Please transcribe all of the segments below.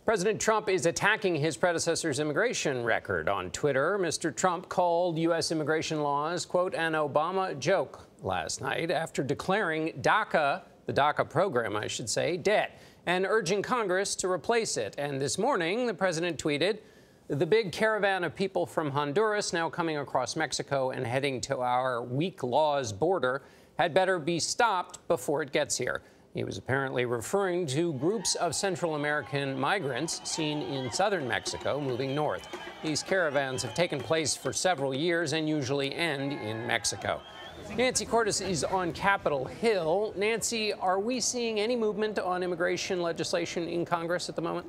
President Trump is attacking his predecessor's immigration record on Twitter. Mr. Trump called U.S. immigration laws, quote, an Obama joke last night after declaring DACA, the DACA program, I should say, dead, and urging Congress to replace it. And this morning, the president tweeted, the big caravan of people from Honduras now coming across Mexico and heading to our weak laws border had better be stopped before it gets here. He was apparently referring to groups of Central American migrants seen in southern Mexico moving north. These caravans have taken place for several years and usually end in Mexico. Nancy Cordes is on Capitol Hill. Nancy, are we seeing any movement on immigration legislation in Congress at the moment?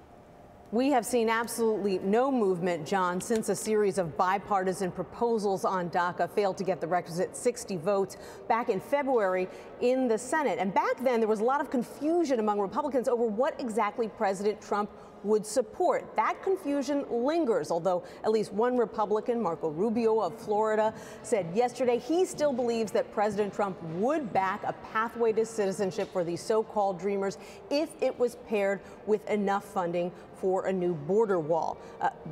We have seen absolutely no movement, John, since a series of bipartisan proposals on DACA failed to get the requisite 60 votes back in February in the Senate. And back then, there was a lot of confusion among Republicans over what exactly President Trump would support. That confusion lingers, although at least one Republican, Marco Rubio of Florida, said yesterday he still believes that President Trump would back a pathway to citizenship for these so-called dreamers if it was paired with enough funding for a new border wall.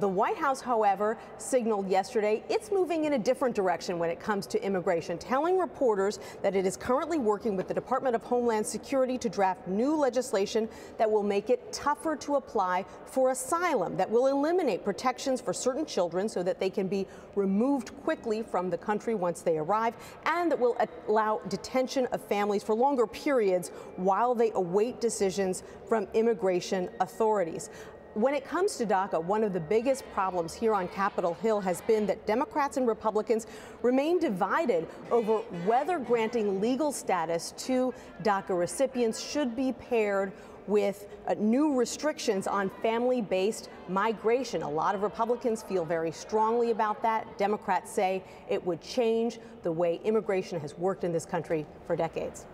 The White House, however, signaled yesterday it's moving in a different direction when it comes to immigration, telling reporters that it is currently working with the Department of Homeland Security to draft new legislation that will make it tougher to apply for asylum, that will eliminate protections for certain children so that they can be removed quickly from the country once they arrive, and that will allow detention of families for longer periods while they await decisions from immigration authorities. When it comes to DACA, one of the biggest problems here on Capitol Hill has been that Democrats and Republicans remain divided over whether granting legal status to DACA recipients should be paired with new restrictions on family-based migration. A lot of Republicans feel very strongly about that. Democrats say it would change the way immigration has worked in this country for decades.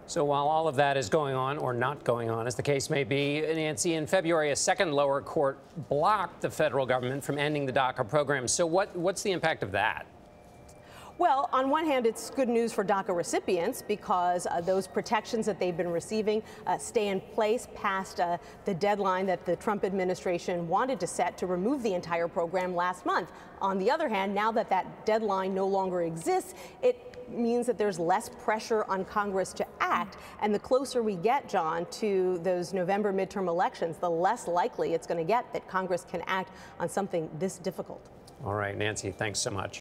So while all of that is going on, or not going on, as the case may be, Nancy, in February, a second lower court blocked the federal government from ending the DACA program. So what's the impact of that? Well, on one hand, it's good news for DACA recipients because those protections that they've been receiving stay in place past the deadline that the Trump administration wanted to set to remove the entire program last month. On the other hand, now that that deadline no longer exists, it means that there's less pressure on Congress to act. And the closer we get, John, to those November midterm elections, the less likely it's going to get that Congress can act on something this difficult. All right, Nancy, thanks so much.